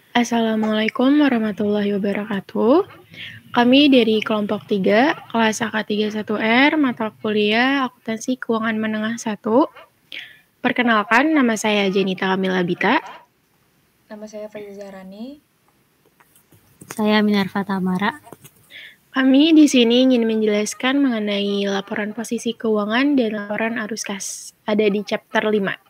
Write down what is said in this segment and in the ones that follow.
Assalamualaikum warahmatullahi wabarakatuh. Kami dari kelompok 3, kelas AK31R, mata kuliah Akuntansi Keuangan Menengah 1. Perkenalkan, nama saya Jenita Kamila Bita. Nama saya Faiza Zahrani. Saya Minarva Tamara. Kami di sini ingin menjelaskan mengenai laporan posisi keuangan dan laporan arus kas. Ada di chapter 5.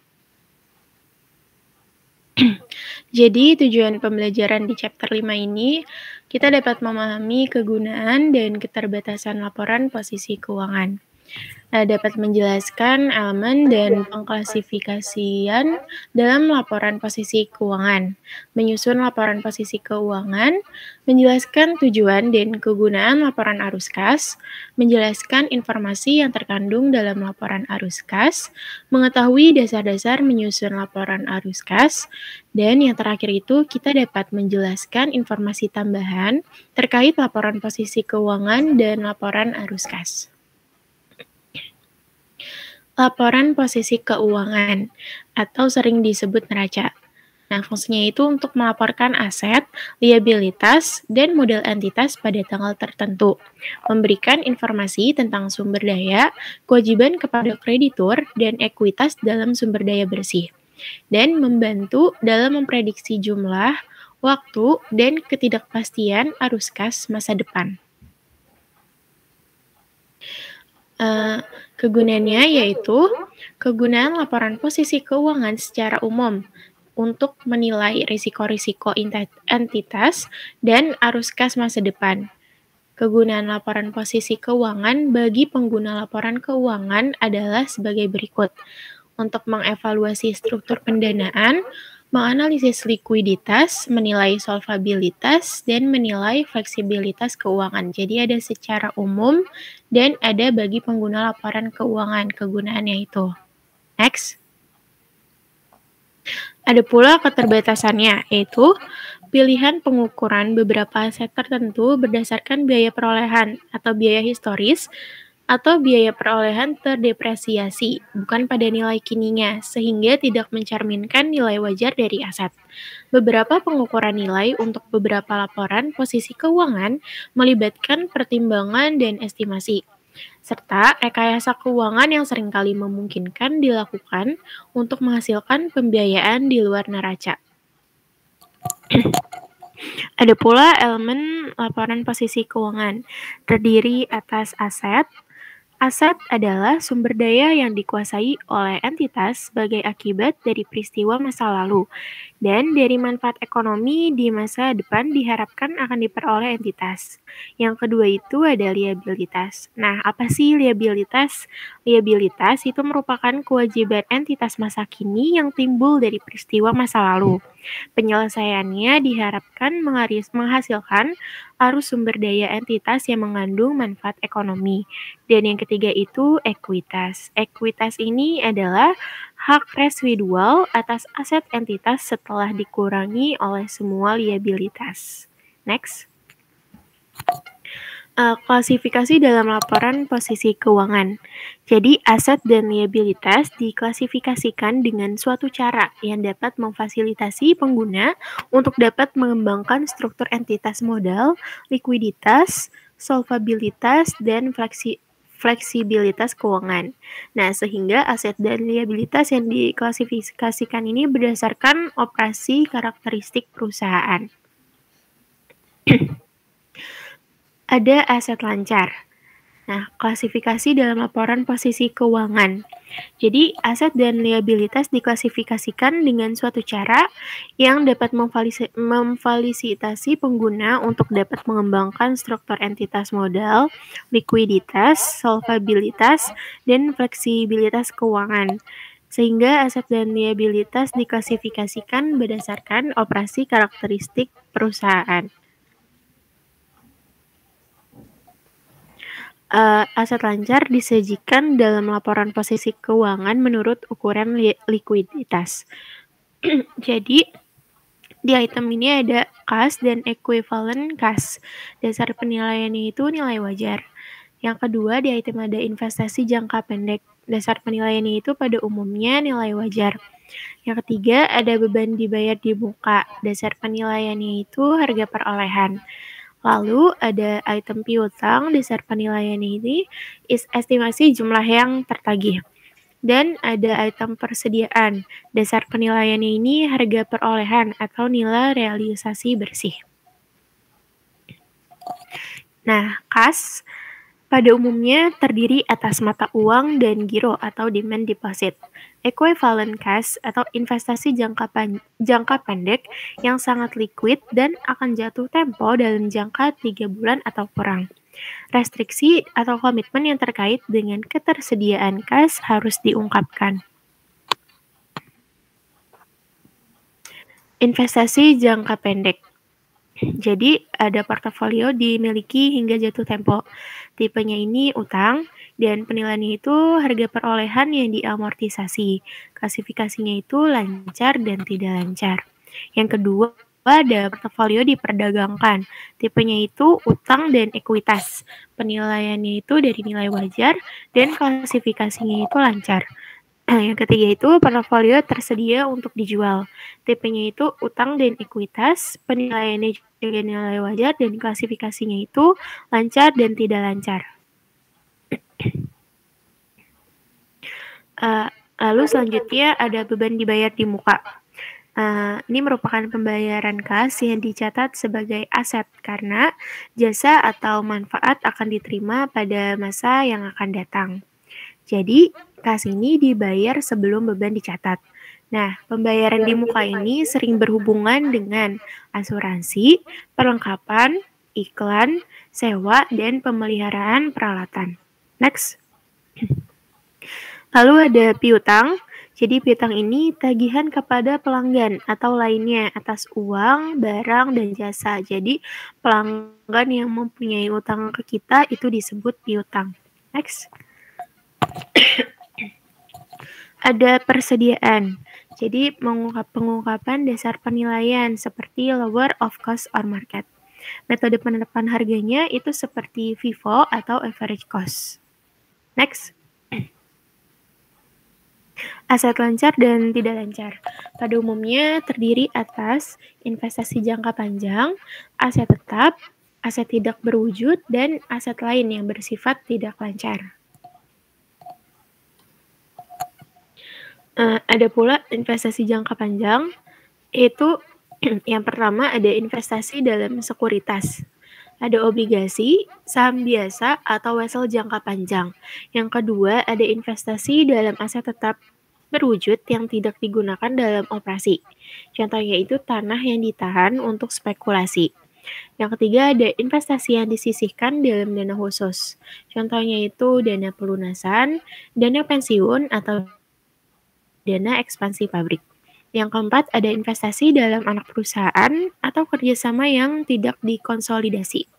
Jadi, tujuan pembelajaran di chapter 5 ini, kita dapat memahami kegunaan dan keterbatasan laporan posisi keuangan. Dapat menjelaskan elemen dan pengklasifikasian dalam laporan posisi keuangan, menyusun laporan posisi keuangan, menjelaskan tujuan dan kegunaan laporan arus kas, menjelaskan informasi yang terkandung dalam laporan arus kas, mengetahui dasar-dasar menyusun laporan arus kas, dan yang terakhir itu kita dapat menjelaskan informasi tambahan terkait laporan posisi keuangan dan laporan arus kas. Laporan posisi keuangan atau sering disebut neraca. Nah, fungsinya itu untuk melaporkan aset, liabilitas, dan modal entitas pada tanggal tertentu, memberikan informasi tentang sumber daya, kewajiban kepada kreditur, dan ekuitas dalam sumber daya bersih, dan membantu dalam memprediksi jumlah, waktu, dan ketidakpastian arus kas masa depan. Kegunaannya yaitu kegunaan laporan posisi keuangan secara umum untuk menilai risiko-risiko entitas dan arus kas masa depan. Kegunaan laporan posisi keuangan bagi pengguna laporan keuangan adalah sebagai berikut. Untuk mengevaluasi struktur pendanaan, menganalisis likuiditas, menilai solvabilitas, dan menilai fleksibilitas keuangan. Jadi ada secara umum dan ada bagi pengguna laporan keuangan kegunaannya itu. Next. Ada pula keterbatasannya, yaitu pilihan pengukuran beberapa aset tertentu berdasarkan biaya perolehan atau biaya historis atau biaya perolehan terdepresiasi, bukan pada nilai kininya, sehingga tidak mencerminkan nilai wajar dari aset. Beberapa pengukuran nilai untuk beberapa laporan posisi keuangan melibatkan pertimbangan dan estimasi, serta rekayasa keuangan yang seringkali memungkinkan dilakukan untuk menghasilkan pembiayaan di luar neraca. Ada pula elemen laporan posisi keuangan, terdiri atas aset. Aset adalah sumber daya yang dikuasai oleh entitas sebagai akibat dari peristiwa masa lalu, dan dari manfaat ekonomi di masa depan diharapkan akan diperoleh entitas. Yang kedua itu ada liabilitas. Nah, apa sih liabilitas? Liabilitas itu merupakan kewajiban entitas masa kini yang timbul dari peristiwa masa lalu. Penyelesaiannya diharapkan menghasilkan arus sumber daya entitas yang mengandung manfaat ekonomi. Dan yang ketiga itu ekuitas. Ekuitas ini adalah hak residual atas aset entitas setelah dikurangi oleh semua liabilitas. Next. Klasifikasi dalam laporan posisi keuangan. Jadi, aset dan liabilitas diklasifikasikan dengan suatu cara yang dapat memfasilitasi pengguna untuk dapat mengembangkan struktur entitas modal, likuiditas, solvabilitas, dan fleksibilitas keuangan. Nah, sehingga aset dan liabilitas yang diklasifikasikan ini berdasarkan operasi karakteristik perusahaan. Ada aset lancar. Nah, klasifikasi dalam laporan posisi keuangan. Jadi, aset dan liabilitas diklasifikasikan dengan suatu cara yang dapat memfasilitasi pengguna untuk dapat mengembangkan struktur entitas modal, likuiditas, solvabilitas, dan fleksibilitas keuangan. Sehingga aset dan liabilitas diklasifikasikan berdasarkan operasi karakteristik perusahaan. Aset lancar disajikan dalam laporan posisi keuangan menurut ukuran likuiditas. Jadi, di item ini ada kas dan equivalent kas. Dasar penilaiannya itu nilai wajar. Yang kedua, di item ada investasi jangka pendek. Dasar penilaiannya itu pada umumnya nilai wajar. Yang ketiga, ada beban dibayar di muka. Dasar penilaiannya itu harga perolehan. Lalu ada item piutang, dasar penilaiannya ini estimasi jumlah yang tertagih. Dan ada item persediaan, dasar penilaiannya ini harga perolehan atau nilai realisasi bersih. Nah, kas pada umumnya terdiri atas mata uang dan giro atau demand deposit. Equivalent cash atau investasi jangka pendek yang sangat liquid dan akan jatuh tempo dalam jangka 3 bulan atau kurang. Restriksi atau komitmen yang terkait dengan ketersediaan kas harus diungkapkan. Investasi jangka pendek. Jadi, ada portofolio dimiliki hingga jatuh tempo. Tipenya ini utang, dan penilaiannya itu harga perolehan yang diamortisasi. Klasifikasinya itu lancar dan tidak lancar. Yang kedua, ada portofolio diperdagangkan. Tipenya itu utang dan ekuitas. Penilaiannya itu dari nilai wajar, dan klasifikasinya itu lancar. Yang ketiga itu portofolio tersedia untuk dijual. Tipenya itu utang dan ekuitas, penilaiannya juga nilai wajar, dan klasifikasinya itu lancar dan tidak lancar. Lalu selanjutnya ada beban dibayar di muka. Ini merupakan pembayaran kas yang dicatat sebagai aset karena jasa atau manfaat akan diterima pada masa yang akan datang. Jadi, kas ini dibayar sebelum beban dicatat. Nah, pembayaran di muka ini sering berhubungan dengan asuransi, perlengkapan, iklan, sewa, dan pemeliharaan peralatan. Next. Lalu ada piutang. Jadi piutang ini tagihan kepada pelanggan atau lainnya atas uang, barang, dan jasa. Jadi pelanggan yang mempunyai utang ke kita itu disebut piutang. Next. Ada persediaan. Jadi pengungkapan dasar penilaian seperti lower of cost or market. Metode penetapan harganya itu seperti FIFO atau average cost. Next. Aset lancar dan tidak lancar. Pada umumnya terdiri atas investasi jangka panjang, aset tetap, aset tidak berwujud, dan aset lain yang bersifat tidak lancar. Ada pula investasi jangka panjang, yaitu yang pertama ada investasi dalam sekuritas. Ada obligasi, saham biasa, atau wesel jangka panjang. Yang kedua ada investasi dalam aset tetap berwujud yang tidak digunakan dalam operasi. Contohnya itu tanah yang ditahan untuk spekulasi. Yang ketiga ada investasi yang disisihkan dalam dana khusus. Contohnya itu dana pelunasan, dana pensiun, atau dana ekspansi pabrik. Yang keempat, ada investasi dalam anak perusahaan atau kerjasama yang tidak dikonsolidasi.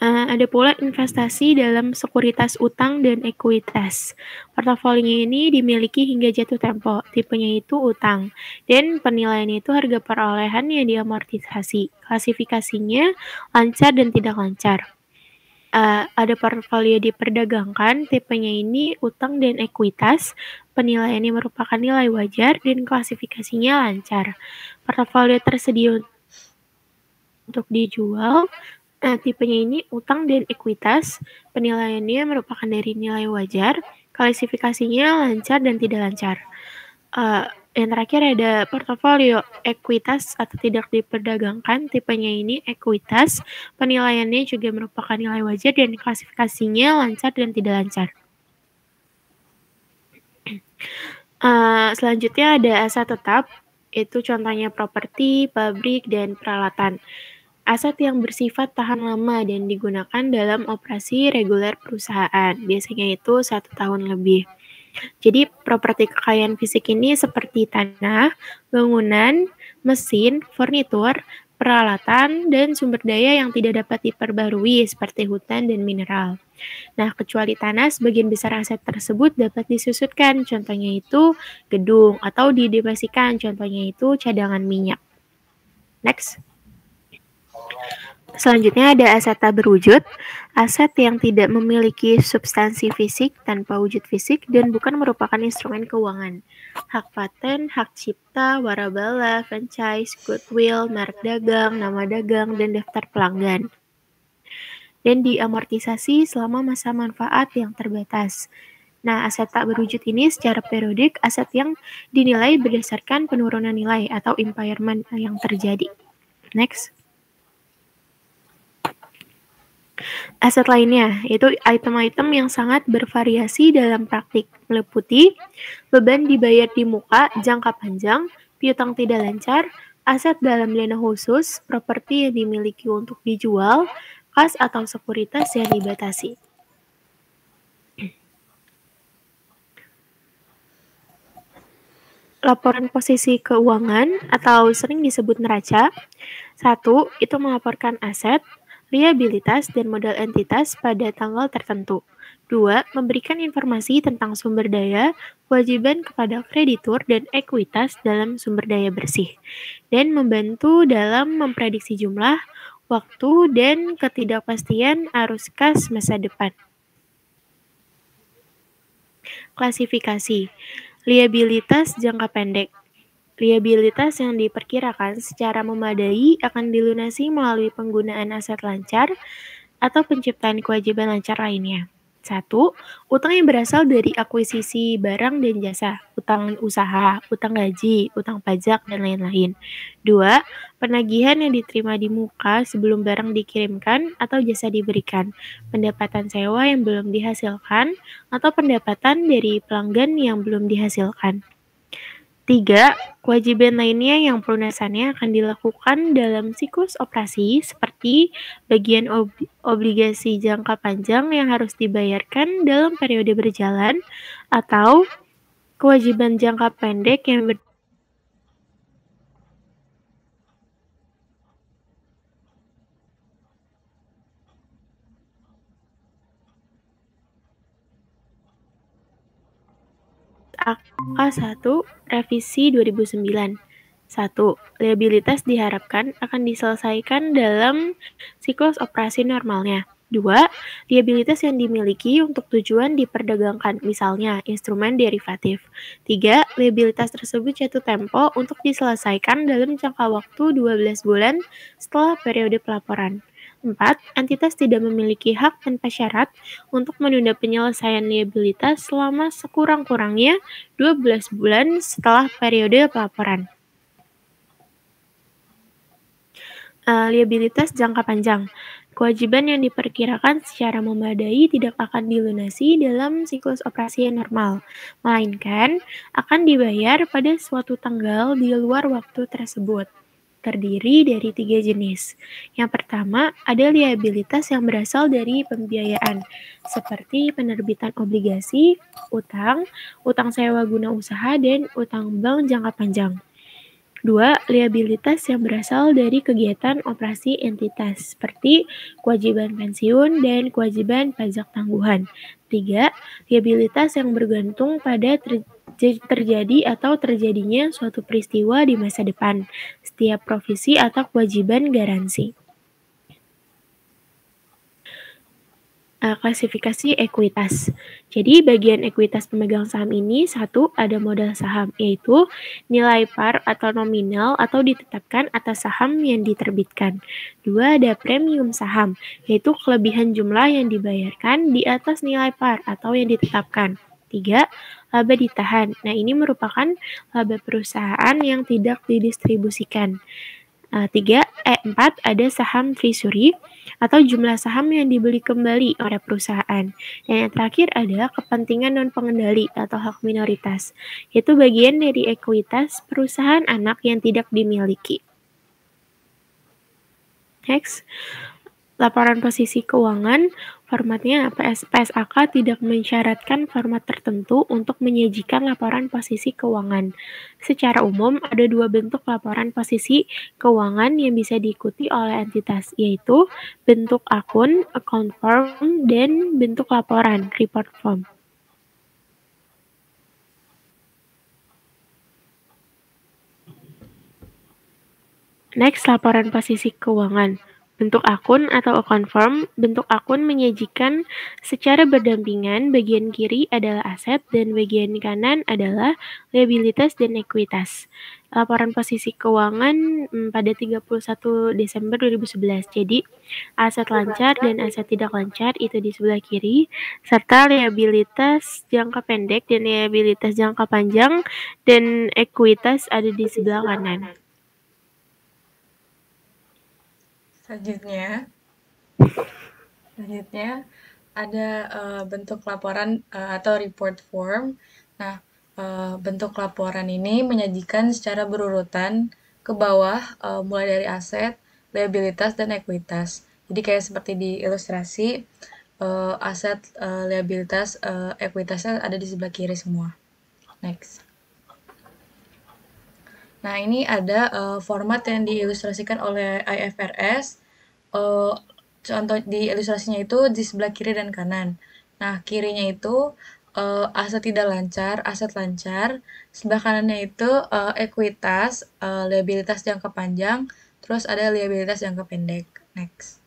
Ada pula investasi dalam sekuritas utang dan ekuitas. Portofolionya ini dimiliki hingga jatuh tempo. Tipenya itu utang. Dan penilaiannya itu harga perolehan yang diamortisasi. Klasifikasinya lancar dan tidak lancar. Ada portofolio diperdagangkan, tipenya ini utang dan ekuitas, penilaiannya merupakan nilai wajar, dan klasifikasinya lancar. Portofolio tersedia untuk dijual, tipenya ini utang dan ekuitas, penilaiannya merupakan dari nilai wajar, klasifikasinya lancar dan tidak lancar. Yang terakhir ada portofolio ekuitas atau tidak diperdagangkan, tipenya ini ekuitas, penilaiannya juga merupakan nilai wajar dan klasifikasinya lancar dan tidak lancar. Selanjutnya ada aset tetap, itu contohnya properti, pabrik, dan peralatan. Aset yang bersifat tahan lama dan digunakan dalam operasi reguler perusahaan, biasanya itu 1 tahun lebih. Jadi properti kekayaan fisik ini seperti tanah, bangunan, mesin, furnitur, peralatan, dan sumber daya yang tidak dapat diperbarui seperti hutan dan mineral. Nah, kecuali tanah, sebagian besar aset tersebut dapat disusutkan, contohnya itu gedung, atau didepositkan, contohnya itu cadangan minyak. Next. Selanjutnya ada aset tak berwujud, aset yang tidak memiliki substansi fisik tanpa wujud fisik dan bukan merupakan instrumen keuangan. Hak paten, hak cipta, warabala, franchise, goodwill, merek dagang, nama dagang, dan daftar pelanggan. Dan diamortisasi selama masa manfaat yang terbatas. Nah, aset tak berwujud ini secara periodik aset yang dinilai berdasarkan penurunan nilai atau impairment yang terjadi. Next. Aset lainnya, yaitu item-item yang sangat bervariasi dalam praktik, meliputi beban dibayar di muka jangka panjang, piutang tidak lancar, aset dalam dana khusus, properti yang dimiliki untuk dijual, kas atau sekuritas yang dibatasi. Laporan posisi keuangan atau sering disebut neraca. 1. Itu melaporkan aset, liabilitas, dan modal entitas pada tanggal tertentu. 2. Memberikan informasi tentang sumber daya, kewajiban kepada kreditur, dan ekuitas dalam sumber daya bersih. Dan membantu dalam memprediksi jumlah, waktu, dan ketidakpastian arus kas masa depan. Klasifikasi. Liabilitas jangka pendek. Liabilitas yang diperkirakan secara memadai akan dilunasi melalui penggunaan aset lancar atau penciptaan kewajiban lancar lainnya. 1. Utang yang berasal dari akuisisi barang dan jasa, utang usaha, utang gaji, utang pajak, dan lain-lain. 2. Penagihan yang diterima di muka sebelum barang dikirimkan atau jasa diberikan, pendapatan sewa yang belum dihasilkan, atau pendapatan dari pelanggan yang belum dihasilkan. 3. Kewajiban lainnya yang pelunasannya akan dilakukan dalam siklus operasi seperti bagian obligasi jangka panjang yang harus dibayarkan dalam periode berjalan atau kewajiban jangka pendek yang AK1 Revisi 2009. 1. Liabilitas diharapkan akan diselesaikan dalam siklus operasi normalnya. 2. Liabilitas yang dimiliki untuk tujuan diperdagangkan, misalnya instrumen derivatif. 3. Liabilitas tersebut jatuh tempo untuk diselesaikan dalam jangka waktu 12 bulan setelah periode pelaporan. 4. Entitas tidak memiliki hak tanpa syarat untuk menunda penyelesaian liabilitas selama sekurang-kurangnya 12 bulan setelah periode pelaporan. Liabilitas jangka panjang. Kewajiban yang diperkirakan secara memadai tidak akan dilunasi dalam siklus operasi yang normal, melainkan akan dibayar pada suatu tanggal di luar waktu tersebut. Terdiri dari 3 jenis. Yang pertama, ada liabilitas yang berasal dari pembiayaan, seperti penerbitan obligasi, utang sewa guna usaha, dan utang bank jangka panjang. 2. Liabilitas yang berasal dari kegiatan operasi entitas, seperti kewajiban pensiun dan kewajiban pajak tangguhan. 3. Liabilitas yang bergantung pada terjadi atau terjadinya suatu peristiwa di masa depan, setiap provisi atau kewajiban garansi. Klasifikasi ekuitas. Jadi bagian ekuitas pemegang saham ini, 1. Ada modal saham, yaitu nilai par atau nominal atau ditetapkan atas saham yang diterbitkan. 2. Ada premium saham, yaitu kelebihan jumlah yang dibayarkan di atas nilai par atau yang ditetapkan. 3. Laba ditahan. Nah, ini merupakan laba perusahaan yang tidak didistribusikan. 4. Ada saham treasury atau jumlah saham yang dibeli kembali oleh perusahaan. Dan yang terakhir adalah kepentingan non-pengendali atau hak minoritas, yaitu bagian dari ekuitas perusahaan anak yang tidak dimiliki. Next. Laporan posisi keuangan, formatnya PSAK tidak mensyaratkan format tertentu untuk menyajikan laporan posisi keuangan. Secara umum, ada 2 bentuk laporan posisi keuangan yang bisa diikuti oleh entitas, yaitu bentuk akun, account form, dan bentuk laporan, report form. Next, laporan posisi keuangan. Bentuk akun atau account form, bentuk akun menyajikan secara berdampingan, bagian kiri adalah aset dan bagian kanan adalah liabilitas dan ekuitas. Laporan posisi keuangan pada 31 Desember 2011. Jadi, aset lancar dan aset tidak lancar itu di sebelah kiri, serta liabilitas jangka pendek dan liabilitas jangka panjang dan ekuitas ada di sebelah kanan. Selanjutnya ada bentuk laporan atau report form. Nah, bentuk laporan ini menyajikan secara berurutan ke bawah, mulai dari aset, liabilitas, dan ekuitas. Jadi kayak seperti di ilustrasi, aset, liabilitas, ekuitasnya ada di sebelah kiri semua. Next. Nah, ini ada format yang diilustrasikan oleh IFRS. Contoh di ilustrasinya itu di sebelah kiri dan kanan. Nah, kirinya itu aset tidak lancar, aset lancar. Sebelah kanannya itu ekuitas, liabilitas jangka panjang, terus ada liabilitas jangka pendek. Next.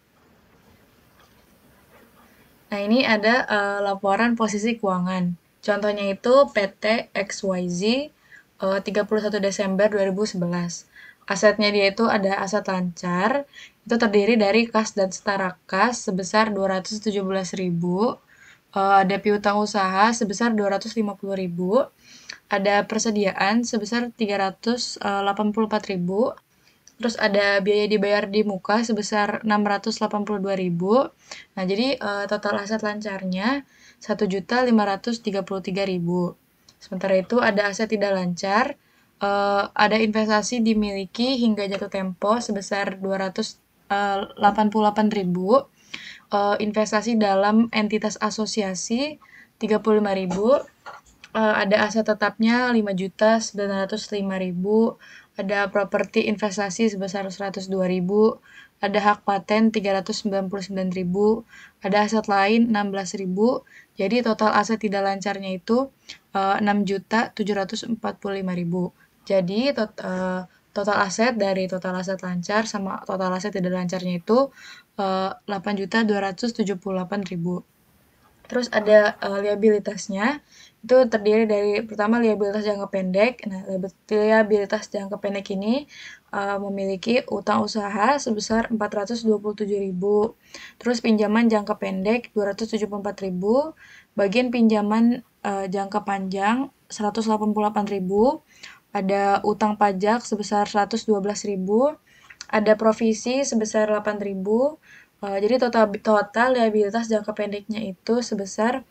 Nah, ini ada laporan posisi keuangan. Contohnya itu PT XYZ 31 Desember 2011. Asetnya dia itu ada aset lancar, itu terdiri dari kas dan setara kas sebesar 217.000, ada piutang usaha sebesar 250.000, ada persediaan sebesar 384.000, terus ada biaya dibayar di muka sebesar 682.000. Nah, jadi total aset lancarnya 1.533.000. Sementara itu ada aset tidak lancar, ada investasi dimiliki hingga jatuh tempo sebesar 288.000, investasi dalam entitas asosiasi 35.000, ada aset tetapnya 5.905.000, ada properti investasi sebesar 102.000, ada hak paten 399.000, ada aset lain 16.000. Jadi total aset tidak lancarnya itu 6.745.000. Jadi total aset dari total aset lancar sama total aset tidak lancarnya itu 8.278.000. Terus ada liabilitasnya, itu terdiri dari pertama liabilitas jangka pendek. Nah, liabilitas jangka pendek ini memiliki utang usaha sebesar 427.000, terus pinjaman jangka pendek 274.000, bagian pinjaman jangka panjang 188.000, ada utang pajak sebesar 112.000, ada provisi sebesar 8.000. Jadi total liabilitas jangka pendeknya itu sebesar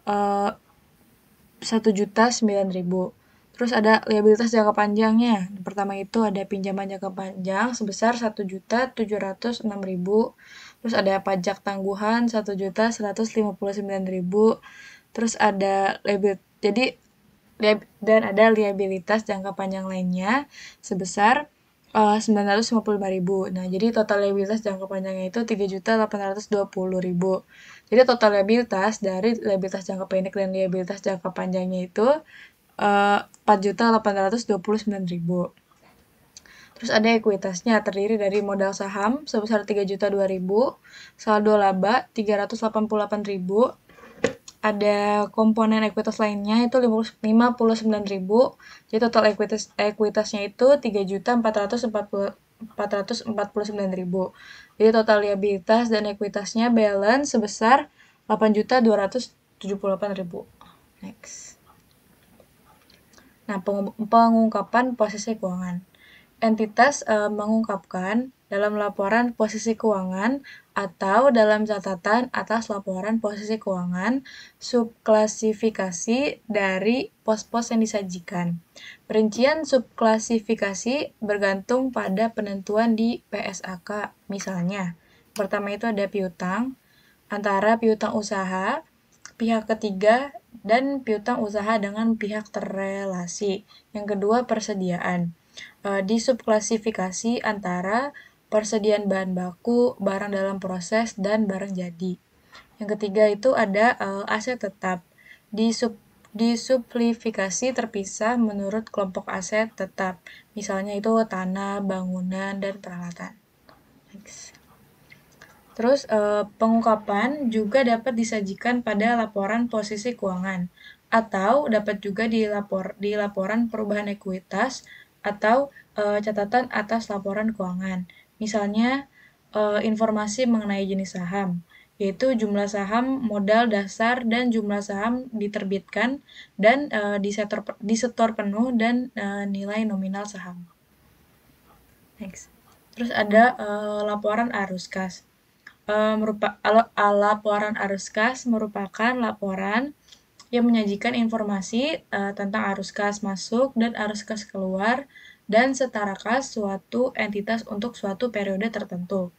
1.009.000. Terus ada liabilitas jangka panjangnya. Pertama itu ada pinjaman jangka panjang sebesar 1.706.000. Terus ada pajak tangguhan 1.159.000. Terus ada dan ada liabilitas jangka panjang lainnya sebesar 955.000. Nah, jadi total liabilitas jangka panjangnya itu 3.820.000. Jadi total liabilitas dari liabilitas jangka pendek dan liabilitas jangka panjangnya itu 4.829.000. Terus ada ekuitasnya terdiri dari modal saham sebesar 3.002.000, saldo laba 388.000, ada komponen ekuitas lainnya itu 59.000. Jadi total ekuitasnya itu 3.449.000. Jadi total liabilitas dan ekuitasnya balance sebesar 8.278.000. Next. Nah, pengungkapan posisi keuangan. Entitas mengungkapkan dalam laporan posisi keuangan atau dalam catatan atas laporan posisi keuangan subklasifikasi dari pos-pos yang disajikan. Perincian subklasifikasi bergantung pada penentuan di PSAK. Misalnya, pertama itu ada piutang, antara piutang usaha, pihak ketiga, dan piutang usaha dengan pihak terrelasi. Yang kedua, persediaan. Di subklasifikasi antara persediaan bahan baku, barang dalam proses, dan barang jadi. Yang ketiga itu ada aset tetap. Di subklasifikasi terpisah menurut kelompok aset tetap. Misalnya itu tanah, bangunan, dan peralatan. Next. Terus pengungkapan juga dapat disajikan pada laporan posisi keuangan atau dapat juga di laporan perubahan ekuitas atau catatan atas laporan keuangan. Misalnya informasi mengenai jenis saham, yaitu jumlah saham modal dasar dan jumlah saham diterbitkan dan disetor penuh dan nilai nominal saham. Next. Terus ada laporan arus kas. Laporan arus kas merupakan laporan yang menyajikan informasi tentang arus kas masuk dan arus kas keluar dan setara kas suatu entitas untuk suatu periode tertentu.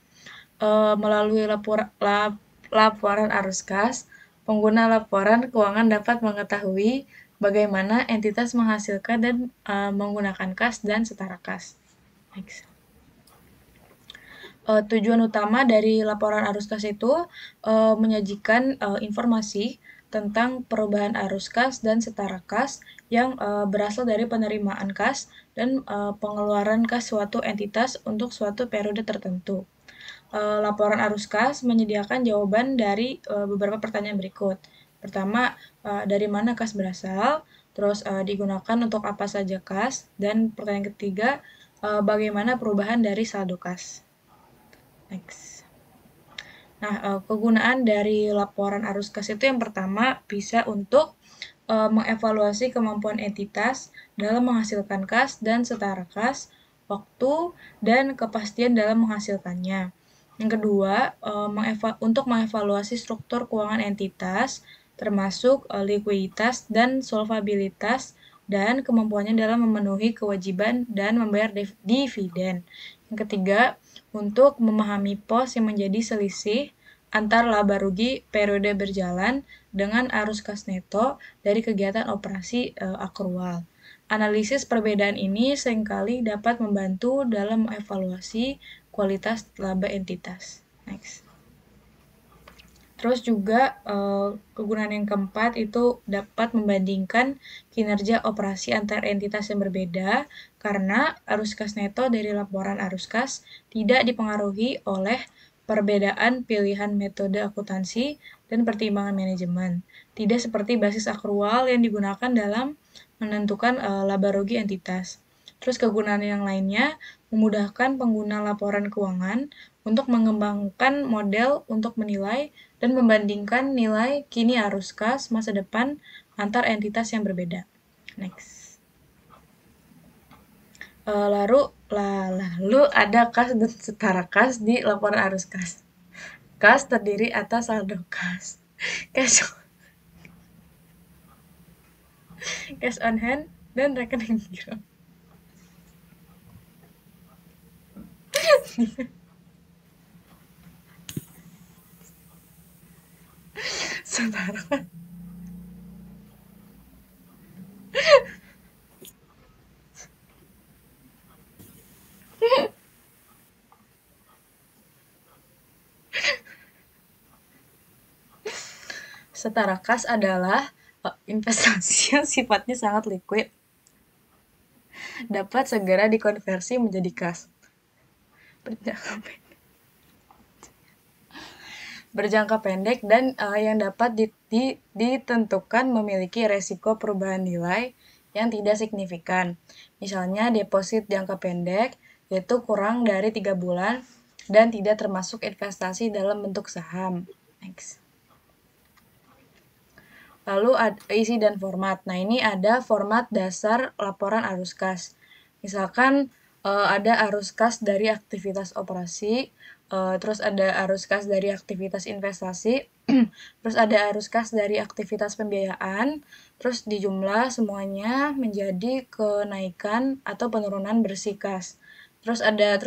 Melalui laporan arus kas, pengguna laporan keuangan dapat mengetahui bagaimana entitas menghasilkan dan menggunakan kas dan setara kas. Next. Tujuan utama dari laporan arus kas itu menyajikan informasi tentang perubahan arus kas dan setara kas yang berasal dari penerimaan kas dan pengeluaran kas suatu entitas untuk suatu periode tertentu. Laporan arus kas menyediakan jawaban dari beberapa pertanyaan berikut. Pertama, dari mana kas berasal, terus digunakan untuk apa saja kas, dan pertanyaan ketiga, bagaimana perubahan dari saldo kas. Next. Nah, kegunaan dari laporan arus kas itu yang pertama bisa untuk mengevaluasi kemampuan entitas dalam menghasilkan kas dan setara kas, waktu, dan kepastian dalam menghasilkannya. Yang kedua, untuk mengevaluasi struktur keuangan entitas, termasuk likuiditas dan solvabilitas, dan kemampuannya dalam memenuhi kewajiban dan membayar dividen. Yang ketiga, untuk memahami pos yang menjadi selisih antar laba rugi periode berjalan dengan arus kas neto dari kegiatan operasi akrual. Analisis perbedaan ini seringkali dapat membantu dalam mengevaluasi kualitas laba entitas. Next. Terus juga kegunaan yang keempat itu dapat membandingkan kinerja operasi antar entitas yang berbeda karena arus kas neto dari laporan arus kas tidak dipengaruhi oleh perbedaan pilihan metode akuntansi dan pertimbangan manajemen. Tidak seperti basis akrual yang digunakan dalam menentukan laba rugi entitas. Terus kegunaan yang lainnya memudahkan pengguna laporan keuangan untuk mengembangkan model untuk menilai dan membandingkan nilai kini arus kas masa depan antar entitas yang berbeda. Next. Lalu ada kas dan setara kas di laporan arus kas. Kas terdiri atas saldo kas, cash on hand, dan rekening giro. Setara setara kas adalah investasi yang sifatnya sangat liquid, dapat segera dikonversi menjadi kas. Berjangka pendek dan yang dapat ditentukan memiliki resiko perubahan nilai yang tidak signifikan. Misalnya deposit jangka pendek yaitu kurang dari 3 bulan dan tidak termasuk investasi dalam bentuk saham. Next. Lalu isi dan format. Nah, ini ada format dasar laporan arus kas. Misalkan ada arus kas dari aktivitas operasi, terus ada arus kas dari aktivitas investasi, terus ada arus kas dari aktivitas pembiayaan, terus dijumlah semuanya menjadi kenaikan atau penurunan bersih kas. Terus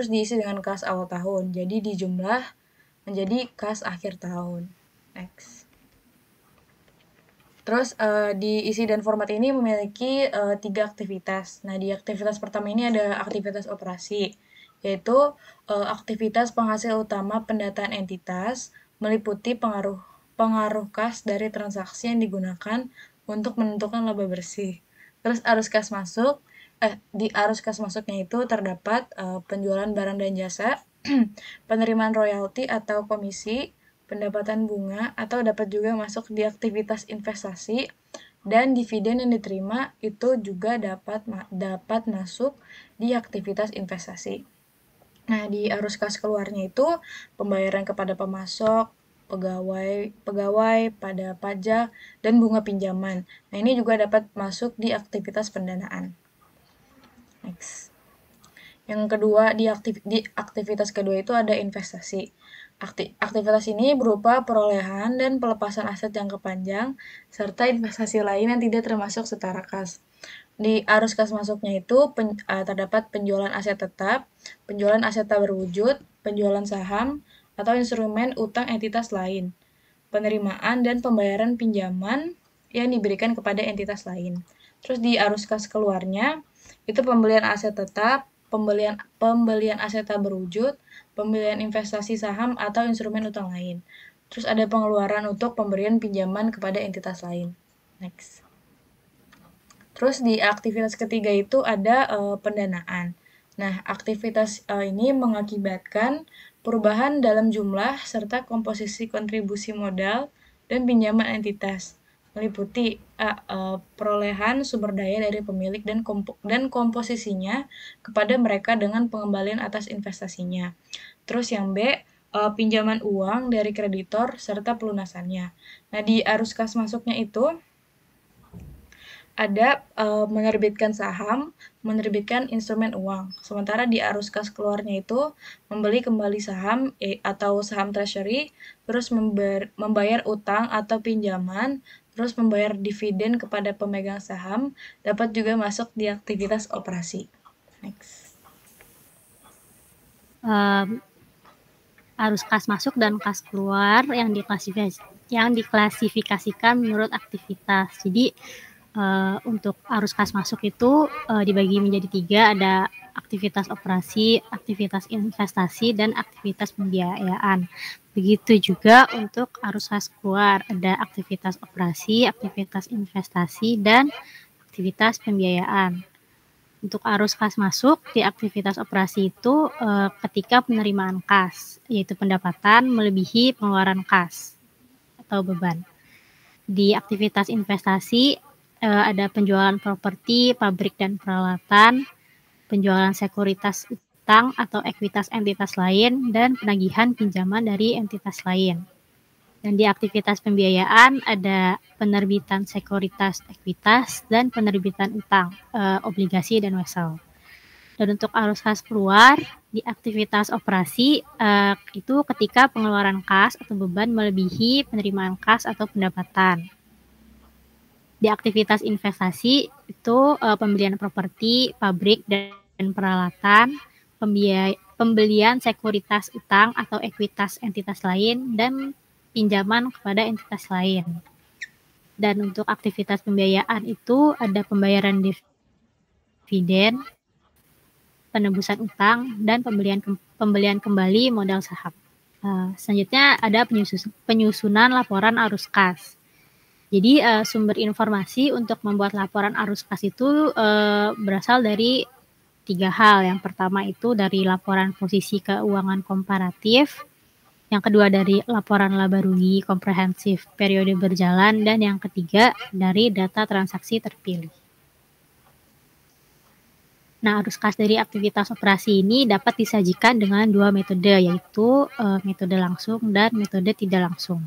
diisi dengan kas awal tahun, jadi dijumlah menjadi kas akhir tahun. Next. Terus diisi dan format ini memiliki 3 aktivitas. Nah, di aktivitas pertama ini ada aktivitas operasi, yaitu aktivitas penghasil utama pendataan entitas, meliputi pengaruh kas dari transaksi yang digunakan untuk menentukan laba bersih. Terus arus kas masuk, di arus kas masuknya itu terdapat penjualan barang dan jasa, penerimaan royalti atau komisi, pendapatan bunga, atau dapat juga masuk di aktivitas investasi, dan dividen yang diterima itu juga dapat masuk di aktivitas investasi. Nah, di arus kas keluarnya itu pembayaran kepada pemasok, pegawai pada pajak, dan bunga pinjaman. Nah, ini juga dapat masuk di aktivitas pendanaan. Next. Yang kedua, di aktivitas kedua itu ada investasi. Aktivitas ini berupa perolehan dan pelepasan aset jangka panjang, serta investasi lain yang tidak termasuk setara kas. Di arus kas masuknya itu terdapat penjualan aset tetap, penjualan aset tak berwujud, penjualan saham, atau instrumen utang entitas lain, penerimaan dan pembayaran pinjaman yang diberikan kepada entitas lain. Terus di arus kas keluarnya, itu pembelian aset tetap, pembelian aset tak berwujud, pembelian investasi saham atau instrumen utang lain. Terus ada pengeluaran untuk pemberian pinjaman kepada entitas lain. Next. Terus di aktivitas ketiga itu ada pendanaan. Nah, aktivitas ini mengakibatkan perubahan dalam jumlah serta komposisi kontribusi modal dan pinjaman entitas, meliputi perolehan sumber daya dari pemilik dan komposisinya kepada mereka dengan pengembalian atas investasinya. Terus yang B, pinjaman uang dari kreditor serta pelunasannya. Nah, di arus kas masuknya itu ada menerbitkan saham, menerbitkan instrumen uang. Sementara di arus kas keluarnya itu membeli kembali saham atau saham treasury, terus membayar utang atau pinjaman, terus membayar dividen kepada pemegang saham, dapat juga masuk di aktivitas operasi. Next. Arus kas masuk dan kas keluar yang diklasifikasikan menurut aktivitas. Jadi untuk arus kas masuk itu dibagi menjadi 3, ada aktivitas operasi, aktivitas investasi, dan aktivitas pembiayaan. Begitu juga untuk arus kas keluar, ada aktivitas operasi, aktivitas investasi, dan aktivitas pembiayaan. Untuk arus kas masuk di aktivitas operasi itu ketika penerimaan kas, yaitu pendapatan melebihi pengeluaran kas atau beban. Di aktivitas investasi ada penjualan properti, pabrik dan peralatan, penjualan sekuritas utang atau ekuitas entitas lain, dan penagihan pinjaman dari entitas lain. Dan di aktivitas pembiayaan ada penerbitan sekuritas ekuitas dan penerbitan utang, obligasi dan wesel. Dan untuk arus kas keluar di aktivitas operasi itu ketika pengeluaran kas atau beban melebihi penerimaan kas atau pendapatan. Di aktivitas investasi itu pembelian properti, pabrik dan peralatan, pembelian sekuritas utang atau ekuitas entitas lain, dan pinjaman kepada entitas lain. Dan untuk aktivitas pembiayaan itu ada pembayaran dividen, penebusan utang, dan pembelian kembali modal saham. Selanjutnya ada penyusunan laporan arus kas. Jadi sumber informasi untuk membuat laporan arus kas itu berasal dari 3 hal. Yang pertama itu dari laporan posisi keuangan komparatif, yang kedua dari laporan laba rugi komprehensif periode berjalan, dan yang ketiga dari data transaksi terpilih. Nah, arus kas dari aktivitas operasi ini dapat disajikan dengan 2 metode, yaitu metode langsung dan metode tidak langsung.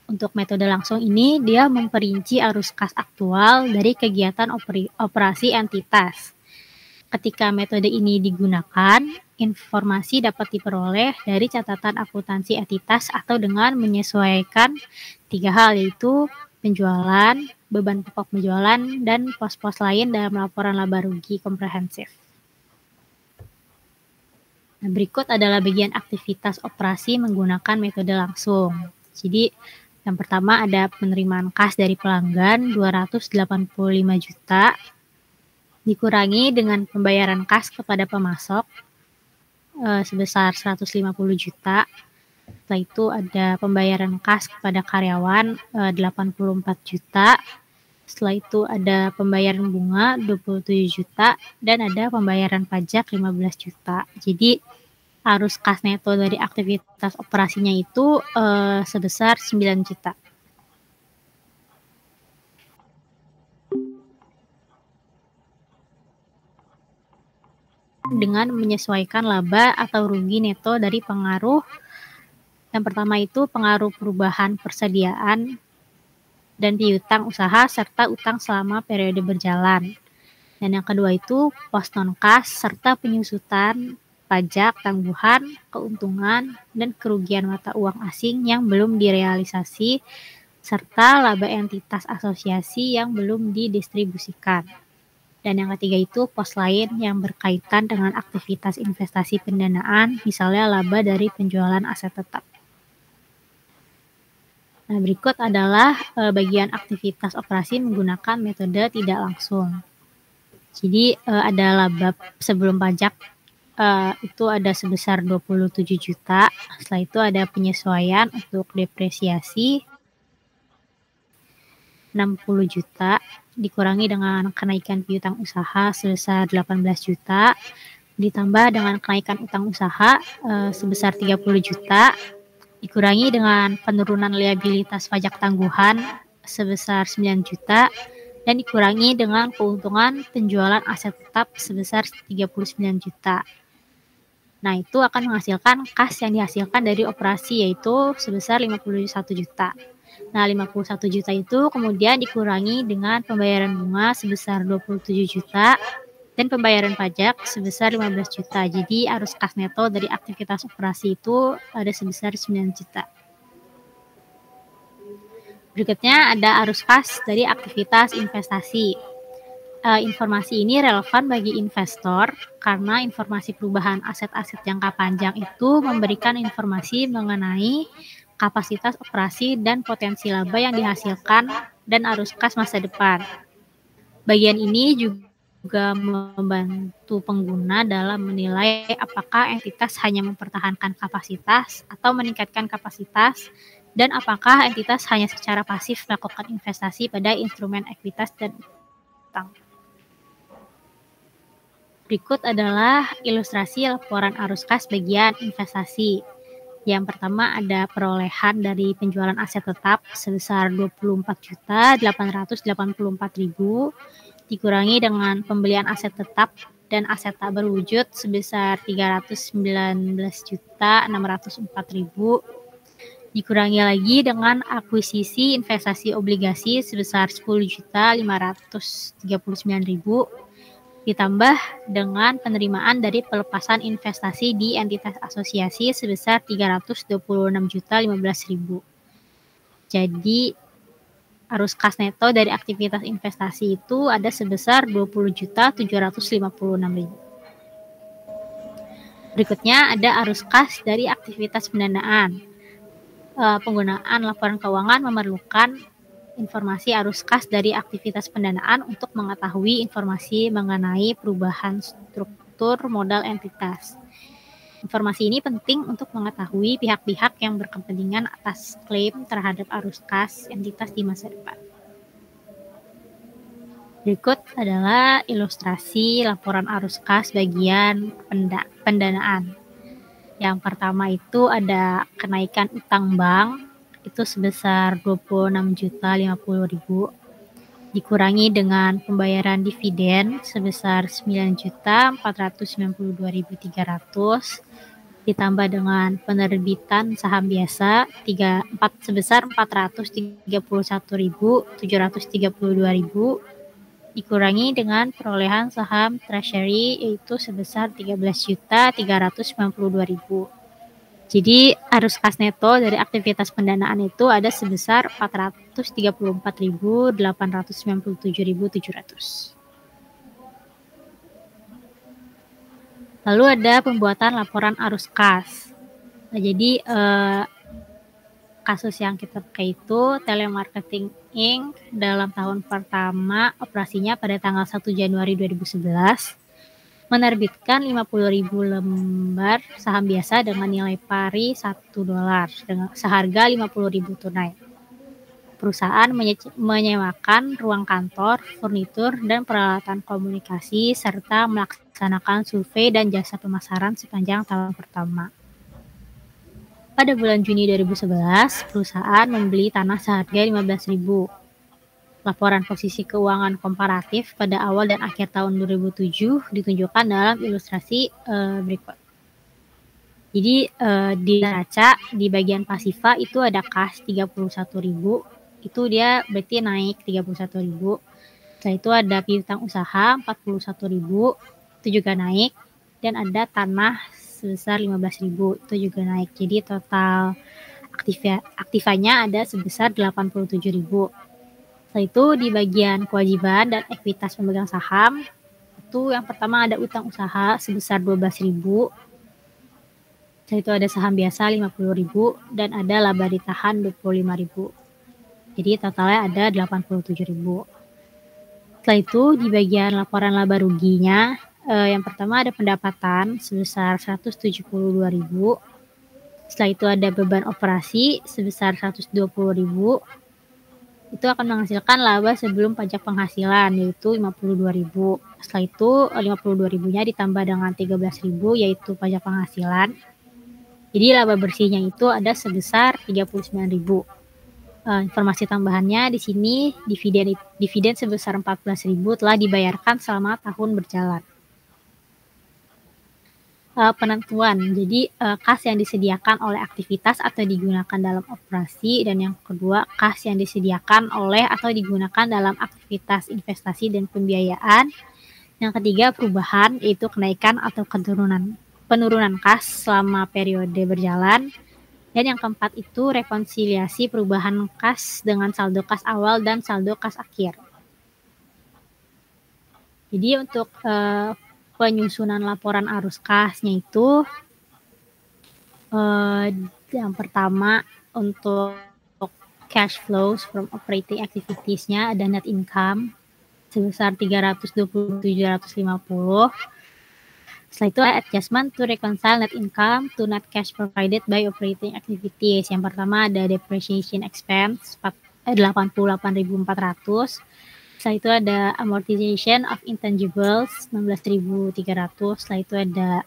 Untuk metode langsung ini, dia memperinci arus kas aktual dari kegiatan operasi entitas. Ketika metode ini digunakan, informasi dapat diperoleh dari catatan akuntansi entitas atau dengan menyesuaikan 3 hal, yaitu penjualan, beban pokok penjualan, dan pos-pos lain dalam laporan laba rugi komprehensif. Nah, berikut adalah bagian aktivitas operasi menggunakan metode langsung. Jadi, yang pertama ada penerimaan kas dari pelanggan 285 juta, dikurangi dengan pembayaran kas kepada pemasok sebesar 150 juta. Setelah itu ada pembayaran kas kepada karyawan 84 juta. Setelah itu ada pembayaran bunga 27 juta dan ada pembayaran pajak 15 juta. Jadi arus kas neto dari aktivitas operasinya itu sebesar 9 juta. Dengan menyesuaikan laba atau rugi neto dari pengaruh. Yang pertama itu pengaruh perubahan persediaan dan piutang usaha serta utang selama periode berjalan. Dan yang kedua itu pos non-kas serta penyusutan pajak, tangguhan, keuntungan, dan kerugian mata uang asing yang belum direalisasi serta laba entitas asosiasi yang belum didistribusikan. Dan yang ketiga itu pos lain yang berkaitan dengan aktivitas investasi pendanaan, misalnya laba dari penjualan aset tetap. Nah, berikut adalah bagian aktivitas operasi menggunakan metode tidak langsung. Jadi ada laba sebelum pajak itu ada sebesar 27 juta. Setelah itu ada penyesuaian untuk depresiasi 60 juta dikurangi dengan kenaikan piutang usaha sebesar 18 juta ditambah dengan kenaikan utang usaha sebesar 30 juta dikurangi dengan penurunan liabilitas pajak tangguhan sebesar 9 juta dan dikurangi dengan keuntungan penjualan aset tetap sebesar 39 juta. Nah, itu akan menghasilkan kas yang dihasilkan dari operasi yaitu sebesar 51 juta. Nah, 51 juta itu kemudian dikurangi dengan pembayaran bunga sebesar 27 juta dan pembayaran pajak sebesar 15 juta. Jadi arus kas neto dari aktivitas operasi itu ada sebesar 9 juta. Berikutnya ada arus kas dari aktivitas investasi. Informasi ini relevan bagi investor karena informasi perubahan aset-aset jangka panjang itu memberikan informasi mengenai kapasitas operasi dan potensi laba yang dihasilkan dan arus kas masa depan. Bagian ini juga membantu pengguna dalam menilai apakah entitas hanya mempertahankan kapasitas atau meningkatkan kapasitas dan apakah entitas hanya secara pasif melakukan investasi pada instrumen ekuitas dan utang. Berikut adalah ilustrasi laporan arus kas bagian investasi. Yang pertama ada perolehan dari penjualan aset tetap sebesar 24.884.000 dikurangi dengan pembelian aset tetap dan aset tak berwujud sebesar 319.604.000 dikurangi lagi dengan akuisisi investasi obligasi sebesar 10.539.000 ditambah dengan penerimaan dari pelepasan investasi di entitas asosiasi sebesar 326.015.000. Jadi arus kas neto dari aktivitas investasi itu ada sebesar 20.756.000. Berikutnya ada arus kas dari aktivitas pendanaan. Penggunaan laporan keuangan memerlukan informasi arus kas dari aktivitas pendanaan untuk mengetahui informasi mengenai perubahan struktur modal entitas. Informasi ini penting untuk mengetahui pihak-pihak yang berkepentingan atas klaim terhadap arus kas entitas di masa depan. Berikut adalah ilustrasi laporan arus kas bagian pendanaan. Yang pertama itu ada kenaikan utang bank itu sebesar 26.050.000 dikurangi dengan pembayaran dividen sebesar 9.492.300 ditambah dengan penerbitan saham biasa sebesar 431.732.000 dikurangi dengan perolehan saham treasury yaitu sebesar 13.392.000. Jadi arus kas neto dari aktivitas pendanaan itu ada sebesar 434.897.700. Lalu ada pembuatan laporan arus kas. Nah, jadi kasus yang kita pakai itu Telemarketing Inc. dalam tahun pertama operasinya pada tanggal 1 Januari 2011 menerbitkan 50.000 lembar saham biasa dengan nilai pari $1 dengan seharga 50.000 tunai. perusahaan menyewakan ruang kantor, furnitur, dan peralatan komunikasi, serta melaksanakan survei dan jasa pemasaran sepanjang tahun pertama. Pada bulan Juni 2011, perusahaan membeli tanah seharga 15.000. Laporan posisi keuangan komparatif pada awal dan akhir tahun 2007 ditunjukkan dalam ilustrasi berikut. Jadi di neraca di bagian pasifa itu ada kas 31.000, itu dia berarti naik 31.000. Setelah itu ada piutang usaha 41.000, itu juga naik, dan ada tanah sebesar 15.000, itu juga naik. Jadi total aktifanya ada sebesar 87.000. Setelah itu di bagian kewajiban dan ekuitas pemegang saham, itu yang pertama ada utang usaha sebesar 12.000. Setelah itu ada saham biasa 50.000 dan ada laba ditahan 25.000. Jadi totalnya ada 87.000. Setelah itu di bagian laporan laba ruginya, yang pertama ada pendapatan sebesar 172.000. Setelah itu ada beban operasi sebesar 120.000. Itu akan menghasilkan laba sebelum pajak penghasilan, yaitu 52.000. Setelah itu 52.000-nya ditambah dengan 13.000, yaitu pajak penghasilan. Jadi laba bersihnya itu ada sebesar 39.000. Informasi tambahannya di sini dividen sebesar 14.000 telah dibayarkan selama tahun berjalan. Penentuan, jadi kas yang disediakan oleh aktivitas atau digunakan dalam operasi, dan yang kedua kas yang disediakan oleh atau digunakan dalam aktivitas investasi dan pembiayaan. Yang ketiga perubahan, yaitu kenaikan atau penurunan kas selama periode berjalan. Dan yang keempat itu rekonsiliasi perubahan kas dengan saldo kas awal dan saldo kas akhir. Jadi untuk penyusunan laporan arus kasnya itu yang pertama untuk cash flows from operating activities-nya ada net income sebesar 320.750. Setelah itu adjustment to reconcile net income to net cash provided by operating activities. Yang pertama ada depreciation expense 88.400. Setelah itu ada amortization of intangibles 16.300. Setelah itu ada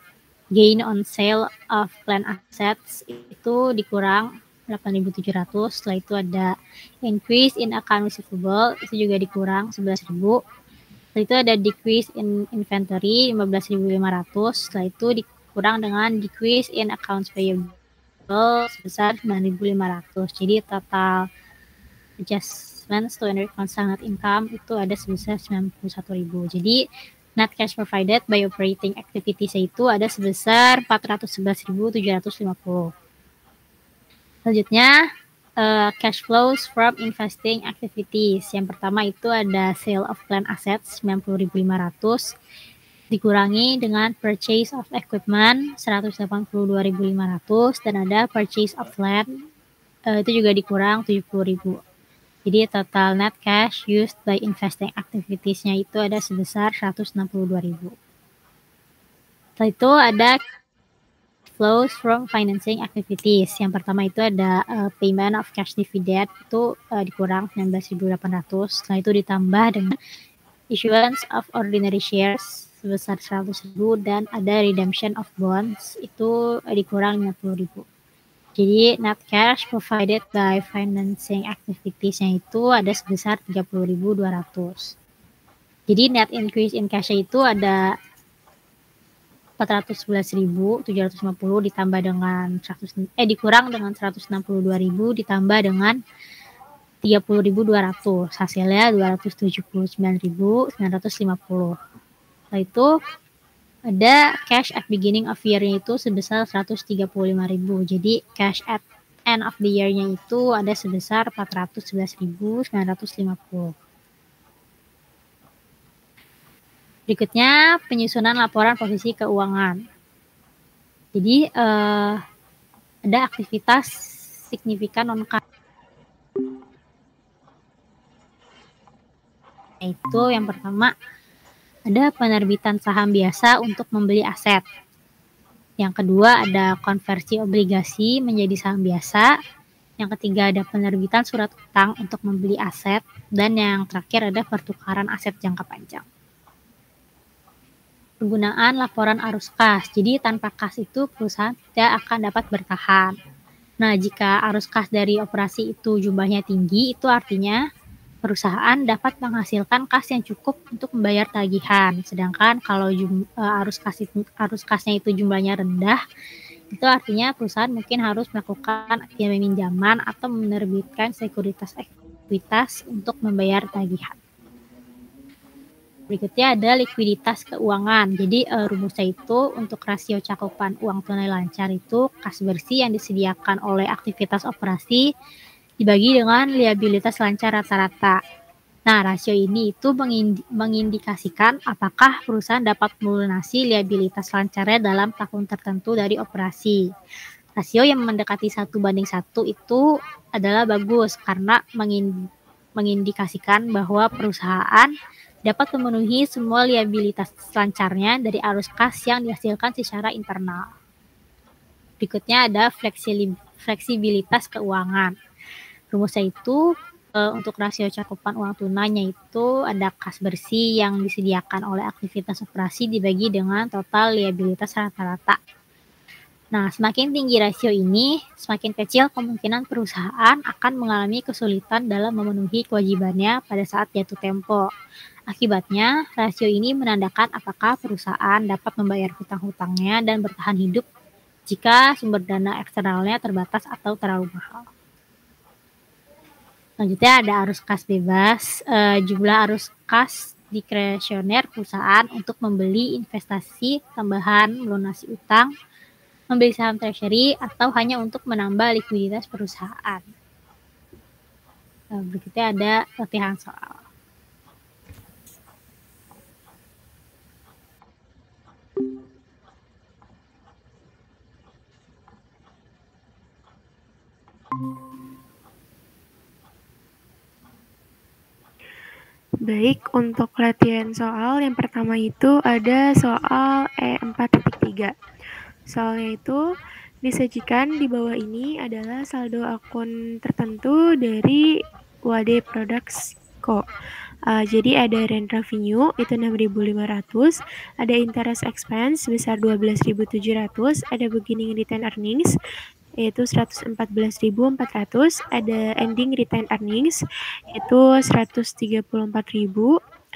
gain on sale of plant assets itu dikurang 8.700. Setelah itu ada increase in account receivable itu juga dikurang 11.000. Setelah itu ada decrease in inventory 15.500. Setelah itu dikurang dengan decrease in accounts payable sebesar 9.500. Jadi total adjustments to reconcile net income itu ada sebesar 91.000. Jadi net cash provided by operating activities itu ada sebesar 411.750. Selanjutnya cash flows from investing activities. Yang pertama itu ada sale of plant assets 90.500 dikurangi dengan purchase of equipment 182.500 dan ada purchase of land itu juga dikurang 70.000. Jadi total net cash used by investing activities-nya itu ada sebesar 162.000. Setelah itu ada flows from financing activities. Yang pertama itu ada payment of cash dividend itu dikurang 19.800. Setelah itu ditambah dengan issuance of ordinary shares sebesar 100.000 dan ada redemption of bonds itu dikurang 50.000. Jadi net cash provided by financing activities-nya itu ada sebesar 30.200. Jadi net increase in cash itu ada 411.750 ditambah dengan dikurang dengan 162.000 ditambah dengan 30.200. Hasilnya 279.950. Setelah itu ada cash at beginning of year-nya itu sebesar 135.000. Jadi cash at end of the year-nya itu ada sebesar 411.950. Berikutnya penyusunan laporan posisi keuangan. Jadi ada aktivitas signifikan non cash. Itu yang pertama ada penerbitan saham biasa untuk membeli aset. Yang kedua ada konversi obligasi menjadi saham biasa. Yang ketiga ada penerbitan surat utang untuk membeli aset. Dan yang terakhir ada pertukaran aset jangka panjang. Penggunaan laporan arus kas. Jadi tanpa kas itu perusahaan tidak akan dapat bertahan. Nah, jika arus kas dari operasi itu jumlahnya tinggi, itu artinya perusahaan dapat menghasilkan kas yang cukup untuk membayar tagihan. Sedangkan kalau arus kasnya itu jumlahnya rendah, itu artinya perusahaan mungkin harus melakukan pinjaman atau menerbitkan sekuritas ekuitas untuk membayar tagihan. Berikutnya ada likuiditas keuangan. Jadi rumusnya itu untuk rasio cakupan uang tunai lancar itu kas bersih yang disediakan oleh aktivitas operasi dibagi dengan liabilitas lancar rata-rata. Nah, rasio ini itu mengindikasikan apakah perusahaan dapat melunasi liabilitas lancarnya dalam tahun tertentu dari operasi. Rasio yang mendekati 1:1 itu adalah bagus karena mengindikasikan bahwa perusahaan dapat memenuhi semua liabilitas lancarnya dari arus kas yang dihasilkan secara internal. Berikutnya ada fleksibilitas keuangan. Rumusnya itu untuk rasio cakupan uang tunainya itu ada kas bersih yang disediakan oleh aktivitas operasi dibagi dengan total liabilitas rata-rata. Nah, semakin tinggi rasio ini, semakin kecil kemungkinan perusahaan akan mengalami kesulitan dalam memenuhi kewajibannya pada saat jatuh tempo. Akibatnya, rasio ini menandakan apakah perusahaan dapat membayar hutang-hutangnya dan bertahan hidup jika sumber dana eksternalnya terbatas atau terlalu mahal. Selanjutnya ada arus kas bebas. Jumlah arus kas diskresioner perusahaan untuk membeli investasi tambahan, melunasi utang, membeli saham treasury, atau hanya untuk menambah likuiditas perusahaan. Berikutnya ada latihan soal. Baik, untuk latihan soal yang pertama itu ada soal E4.3. Soalnya itu disajikan di bawah ini adalah saldo akun tertentu dari WD Products Co. Jadi ada rent revenue itu 6.500, ada interest expense sebesar 12.700, ada beginning retained earnings yaitu 114.400, ada ending retained earnings itu 134.000,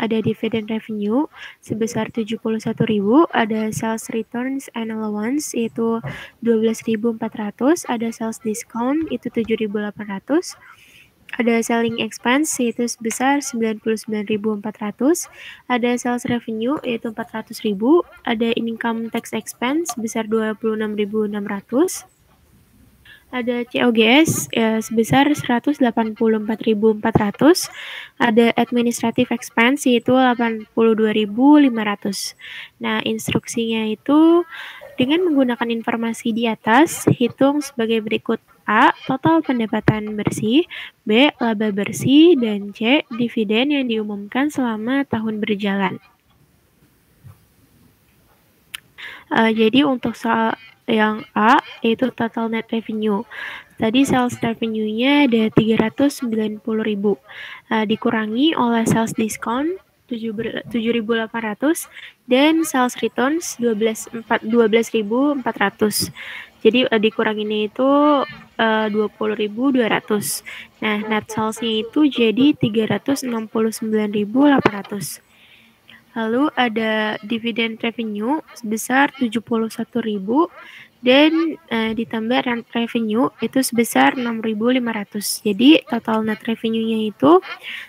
ada dividend revenue sebesar 71.000, ada sales returns and allowance yaitu 12.400, ada sales discount itu 7.800, ada selling expense yaitu sebesar 99.400, ada sales revenue yaitu 400.000, ada income tax expense sebesar 26.600, ada COGS sebesar 184.400, ada administrative expense yaitu 82.500. Nah, instruksinya itu dengan menggunakan informasi di atas, hitung sebagai berikut. A. Total pendapatan bersih, B. Laba bersih, dan C. Dividen yang diumumkan selama tahun berjalan. Jadi untuk soal yang A yaitu total net revenue. Tadi sales revenue-nya ada 390.000. Dikurangi oleh sales discount 7.800 dan sales returns 12.400. Jadi dikuranginnya itu 20.200. Nah, net sales-nya itu jadi 369.800. Lalu ada dividend revenue sebesar 71.000 dan ditambah rent revenue itu sebesar 6.500. Jadi total net revenue-nya itu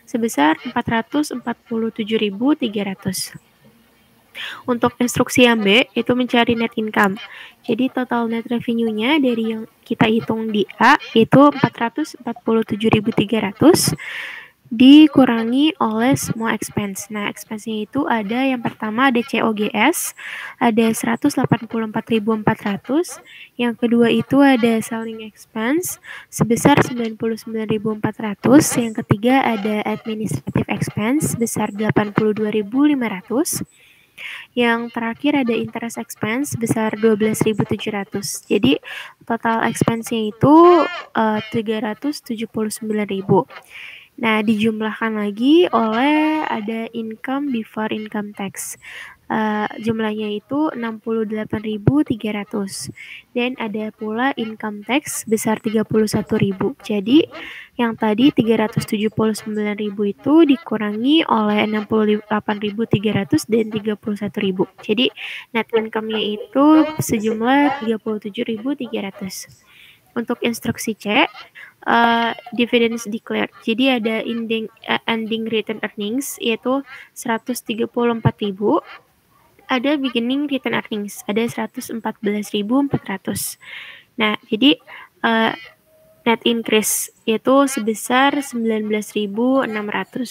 sebesar 447.300. Untuk instruksi yang B itu mencari net income. Jadi total net revenue-nya dari yang kita hitung di A itu 447.300 dikurangi oleh semua expense. Nah, expense-nya itu ada yang pertama ada COGS, ada 184.400. Yang kedua itu ada selling expense sebesar 99.400. Yang ketiga ada administrative expense sebesar 82.500. Yang terakhir ada interest expense sebesar 12.700. Jadi total expense-nya itu 379.000. Nah, dijumlahkan lagi oleh ada income before income tax. Jumlahnya itu 68.300. Dan ada pula income tax besar 31.000. Jadi yang tadi 379.000 itu dikurangi oleh 68.300 dan 31.000. Jadi net income-nya itu sejumlah 37.300. Untuk instruksi C, dividends declared. Jadi ada ending return earnings yaitu 134.000. Ada beginning return earnings, ada 114.400. Nah, jadi net increase yaitu sebesar 19.600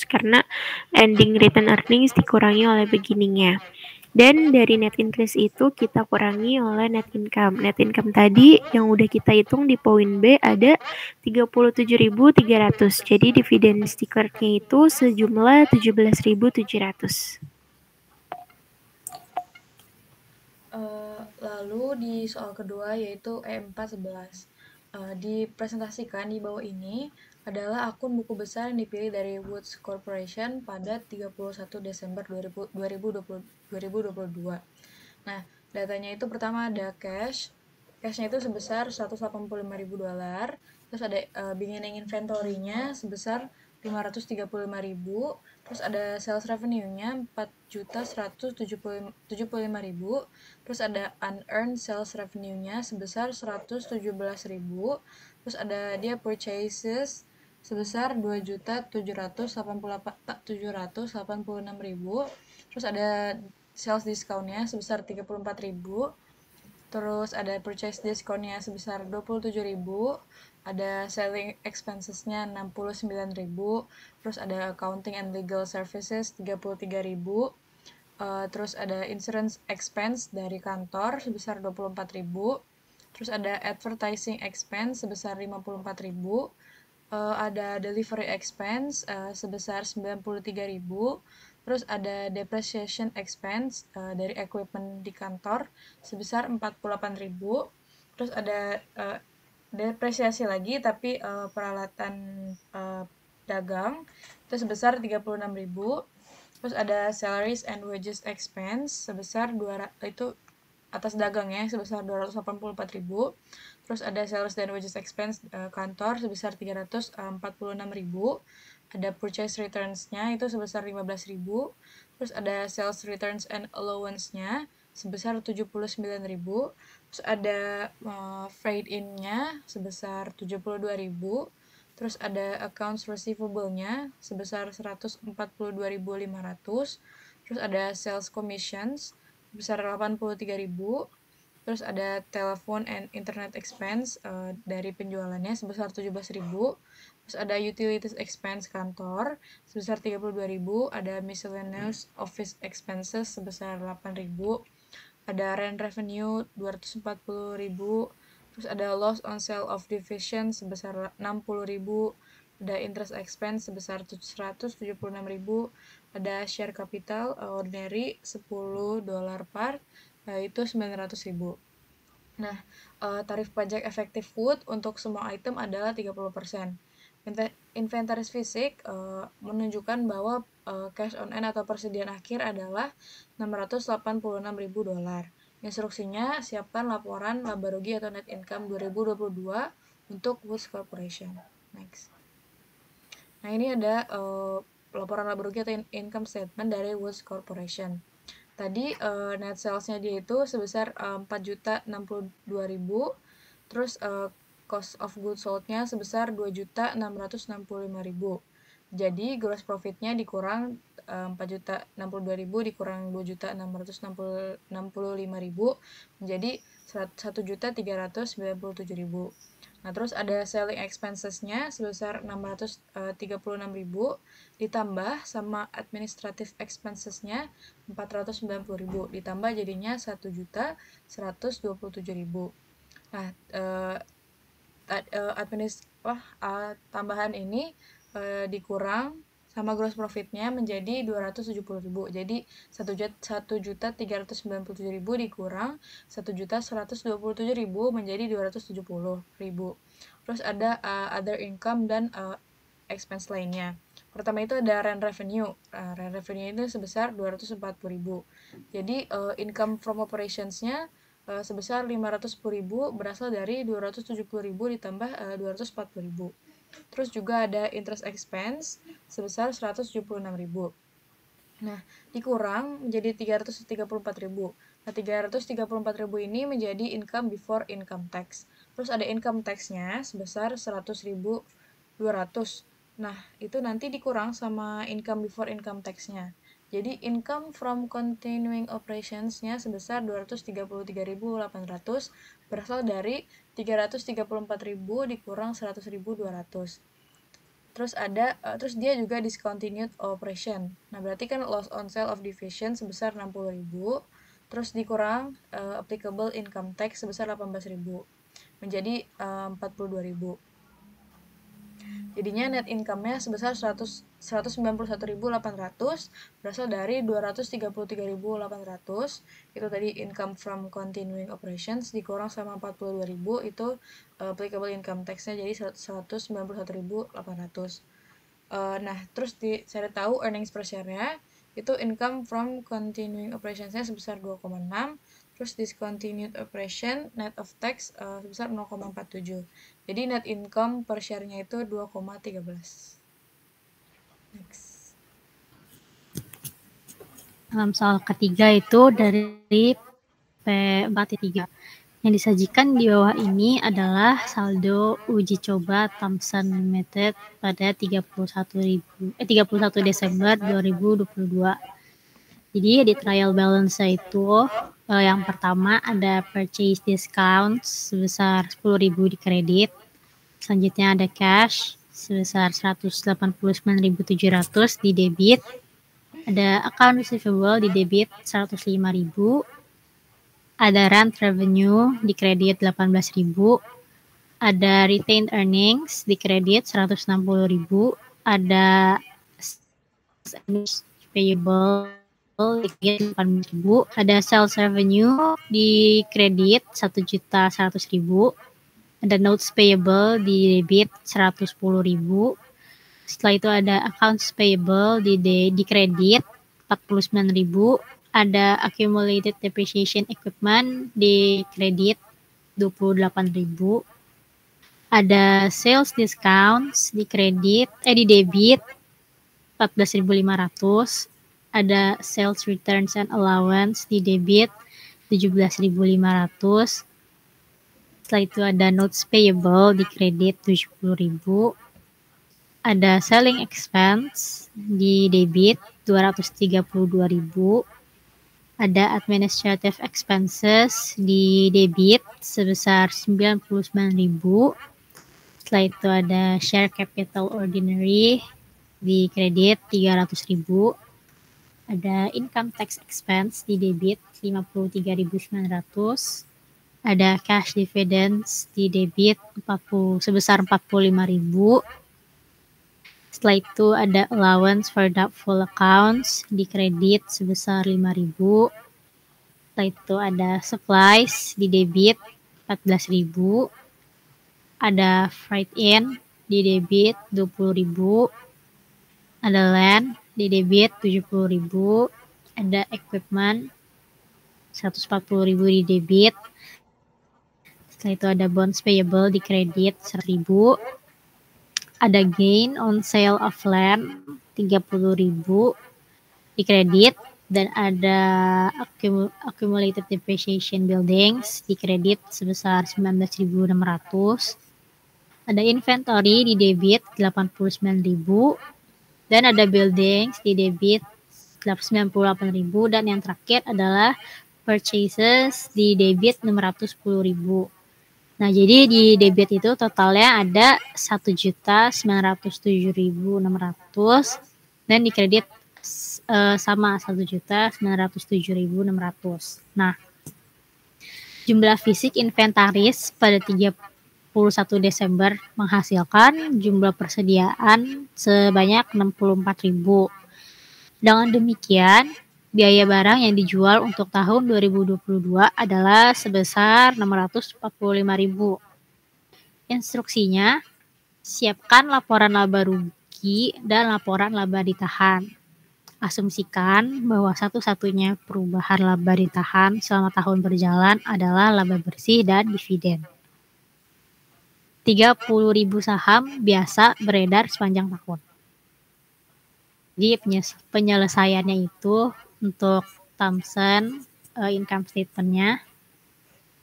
karena ending return earnings dikurangi oleh beginningnya. Dan dari net increase itu kita kurangi oleh net income. Net income tadi yang udah kita hitung di poin B ada 37.300. Jadi dividen declared-nya itu sejumlah 17.700. Lalu di soal kedua yaitu E411. Dipresentasikan di bawah ini adalah akun buku besar yang dipilih dari Woods Corporation pada 31 Desember 2022. Nah, datanya itu pertama ada cash. Cashnya itu sebesar $185.000. Terus ada beginning inventory-nya sebesar 535.000. Terus ada sales revenue-nya 4.175.000. Terus ada unearned sales revenue-nya sebesar 117.000. Terus ada dia purchases sebesar 2.786.000. Terus ada sales discount-nya sebesar 34.000. Terus ada purchase discount-nya sebesar 27.000. Ada selling expenses-nya 69.000. Terus ada accounting and legal services 33.000. Terus ada insurance expense dari kantor sebesar 24.000. Terus ada advertising expense sebesar 54.000. Ada delivery expense sebesar 93.000. Terus ada depreciation expense dari equipment di kantor sebesar 48.000. Terus ada depresiasi lagi tapi peralatan dagang itu sebesar 36.000. Terus ada salaries and wages expense sebesar itu atas dagangnya sebesar 284.000. Terus ada sales dan wages expense kantor sebesar 346.000. Ada purchase returns-nya itu sebesar 15.000. Terus ada sales returns and allowance-nya sebesar 79.000. Terus ada freight in-nya sebesar 72.000. Terus ada accounts receivable-nya sebesar 142.500. Terus ada sales commissions sebesar 83.000. Terus ada telepon and internet expense dari penjualannya sebesar 17.000. Terus ada utilities expense kantor sebesar 32.000. Ada miscellaneous office expenses sebesar 8.000. Ada rent revenue 240.000. Terus ada loss on sale of division sebesar 60.000. Ada interest expense sebesar 176.000. Ada share capital ordinary $10 per itu 900.000. Nah, tarif pajak efektif food untuk semua item adalah 30%. Inventaris fisik menunjukkan bahwa cash on hand atau persediaan akhir adalah $686.000. Instruksinya, siapkan laporan laba rugi atau net income 2022 untuk Woods Corporation. Next. Nah, ini ada laporan laba rugi atau income statement dari Woods Corporation. Tadi net sales-nya dia itu sebesar 4.062.000. Terus cost of goods sold-nya sebesar 2.665.000. Jadi gross profit-nya dikurang 4.062.000 dikurang 2.665.000 menjadi 1.397.000. Nah, terus ada selling expenses-nya sebesar 636.000 ditambah sama administrative expenses-nya 490.000 ditambah jadinya 1.127.000. Nah, tambahan ini dikurang sama gross profitnya menjadi 270.000. Jadi 1.397.000 dikurang 1.127.000 menjadi 270.000. Terus ada other income dan expense lainnya. Pertama itu ada rent revenue. Rent revenue itu sebesar 240.000. Jadi income from operationsnya sebesar 510.000 berasal dari 270.000 ditambah 240.000. Terus juga ada interest expense sebesar 176.000. Nah, dikurang menjadi 334.000. Nah, 334.000 ini menjadi income before income tax. Terus ada income tax-nya sebesar 100.200. Nah, itu nanti dikurang sama income before income tax-nya. Jadi income from continuing operations-nya sebesar 233.800 berasal dari 334.000 dikurang 100.200. Terus ada terus dia juga discontinued operation. Nah, berarti kan loss on sale of division sebesar 60.000, terus dikurang applicable income tax sebesar 18.000 menjadi 42.000. Jadinya net income-nya sebesar 191.800 berasal dari 233.800. Itu tadi income from continuing operations dikurang sama 42.000 itu applicable income tax-nya jadi 191.800. Nah, terus dicari tahu earnings per share-nya itu income from continuing operations-nya sebesar 2,6, terus discontinued operation net of tax sebesar 0,47. Jadi net income per share-nya itu 2,13. Next. Dalam soal ketiga itu dari P4.3. Yang disajikan di bawah ini adalah saldo uji coba Thomson Limited pada 31 Desember 2022. Jadi di trial balance itu yang pertama ada purchase discount sebesar 10.000 di kredit. Selanjutnya ada cash sebesar 189.700 di debit. Ada account receivable di debit 105.000. Ada rent revenue di kredit 18.000. Ada retained earnings di kredit 160.000. Ada payable di kredit 18.000. Ada sales revenue di kredit 1.100.000. Ada notes payable di debit 110.000. Setelah itu ada accounts payable di kredit 49.000. Ada accumulated depreciation equipment di kredit 28.000. Ada sales discounts di di debit 14.500. Ada sales returns and allowance di debit 17.500. Setelah itu ada notes payable di kredit 70.000. Ada selling expense di debit 232.000. Ada administrative expenses di debit sebesar 99.000. Setelah itu ada share capital ordinary di kredit 300.000. Ada income tax expense di debit 53.900. Ada cash dividends di debit sebesar 45.000. Setelah itu ada allowance for doubtful accounts di kredit sebesar 5.000. Setelah itu ada supplies di debit 14.000. Ada freight in di debit 20.000. Ada land di debit 70.000. Ada equipment 140.000 di debit. Setelah itu ada bonds payable di kredit 100.000. Ada gain on sale of land 30.000 di kredit. Dan ada accumulated depreciation buildings di kredit sebesar 19.600. Ada inventory di debit 89.000. Dan ada buildings di debit 98.000. Dan yang terakhir adalah purchases di debit 610.000. Nah, jadi di debit itu totalnya ada 1.907.600 dan di kredit sama 1.907.600. Nah, jumlah fisik inventaris pada Desember menghasilkan jumlah persediaan sebanyak 64.000. Dengan demikian, biaya barang yang dijual untuk tahun 2022 adalah sebesar 645.000. Instruksinya, siapkan laporan laba rugi dan laporan laba ditahan. Asumsikan bahwa satu-satunya perubahan laba ditahan selama tahun berjalan adalah laba bersih dan dividen. 30.000 saham biasa beredar sepanjang tahun. Jadi penyelesaiannya itu untuk Thomson income statement-nya.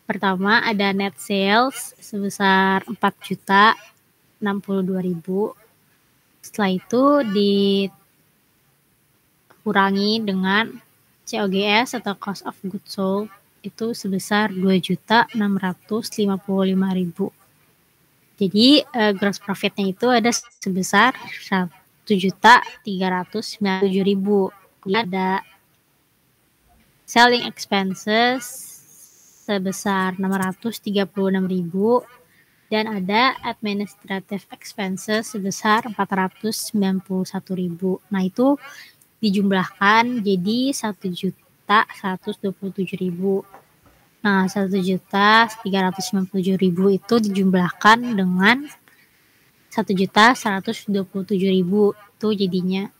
Pertama ada net sales sebesar 4.062.000. Setelah itu dikurangi dengan COGS atau cost of goods sold itu sebesar 2.655.000. Jadi gross profit-nya itu ada sebesar 1.397.000. Kemudian ada selling expenses sebesar 636.000 dan ada administrative expenses sebesar 491.000. Nah, itu dijumlahkan jadi 1.127.000. Nah, 1.397.000 itu dijumlahkan dengan 1.127.000 itu jadinya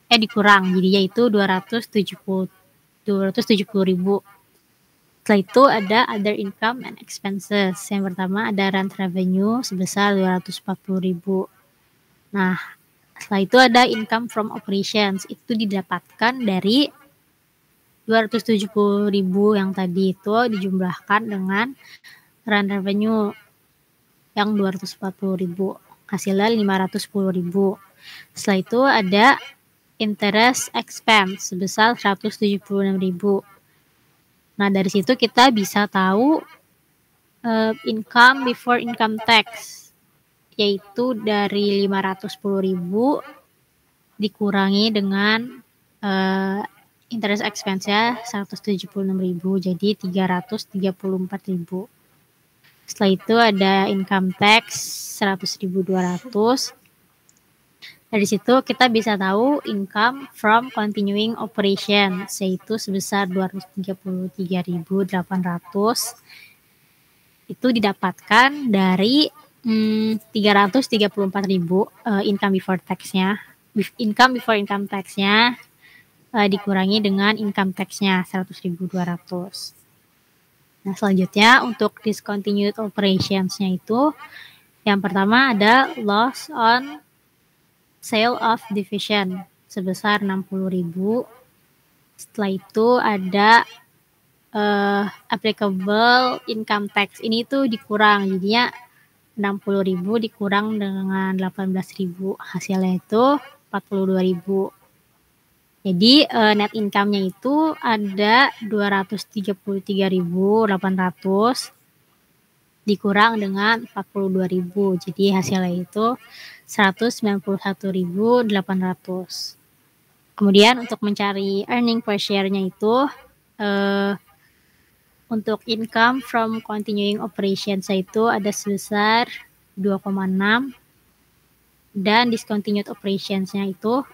dikurang jadinya itu 270.000. Setelah itu ada other income and expenses. Yang pertama ada rent revenue sebesar 240.000. Nah, setelah itu ada income from operations. Itu didapatkan dari 270.000 yang tadi itu dijumlahkan dengan rent revenue yang 240.000. Hasilnya 510.000. Setelah itu ada interest expense sebesar 176.000. Nah, dari situ kita bisa tahu income before income tax, yaitu dari 510.000 dikurangi dengan interest expense-nya 176.000, jadi 334.000. Setelah itu ada income tax 100.200. Dari situ kita bisa tahu income from continuing operations, yaitu sebesar 233.800. Itu didapatkan dari 334.000 income before tax-nya. Income before income tax-nya dikurangi dengan income tax-nya 100.200. Nah, selanjutnya untuk discontinued operations-nya itu yang pertama ada loss on sale of division sebesar 60.000. Setelah itu ada applicable income tax. Ini tuh dikurang, jadinya 60.000 dikurang dengan 18.000. Hasilnya itu 42.000. Jadi net income-nya itu ada 233.800 dikurang dengan 42.000. Jadi hasilnya itu 191.800. Kemudian untuk mencari earning per share-nya itu untuk income from continuing operations itu ada sebesar 2,6 dan discontinued operations-nya itu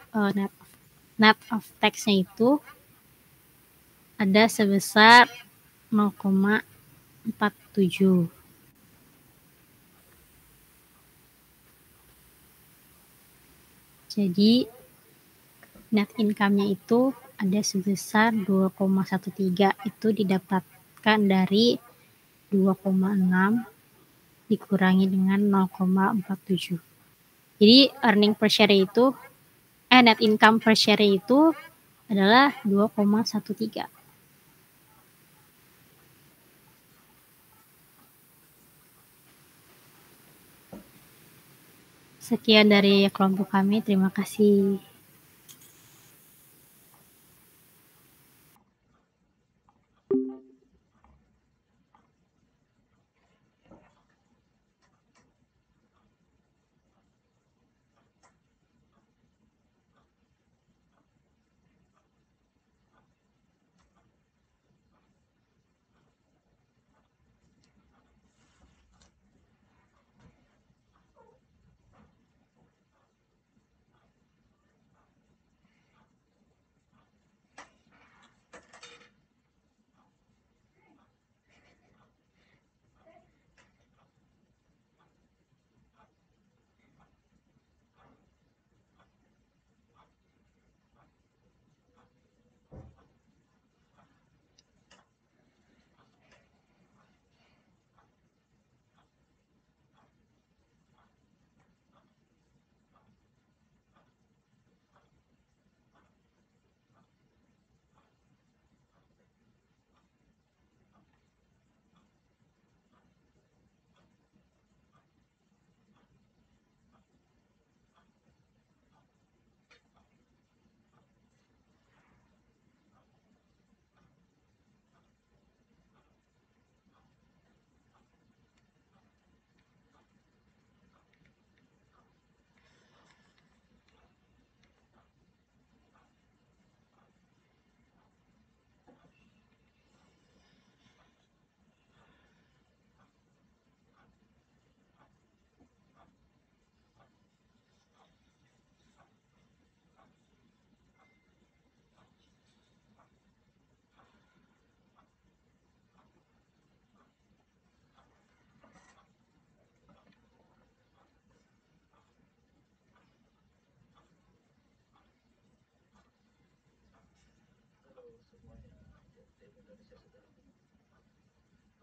net of tax-nya itu ada sebesar 0,47. Jadi net income-nya itu ada sebesar 2,13. Itu didapatkan dari 2,6 dikurangi dengan 0,47. Jadi earning per share itu net income per share itu adalah 2,13. Sekian dari kelompok kami, terima kasih.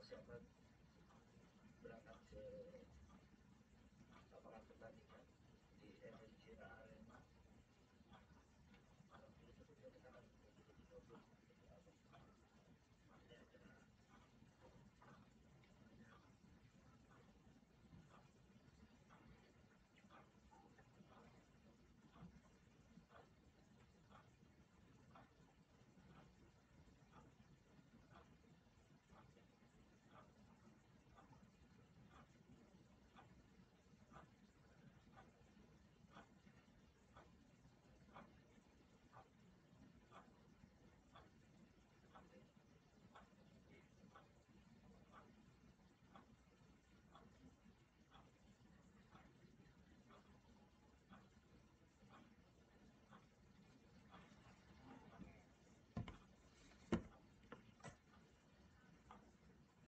masyarakat berangkat ke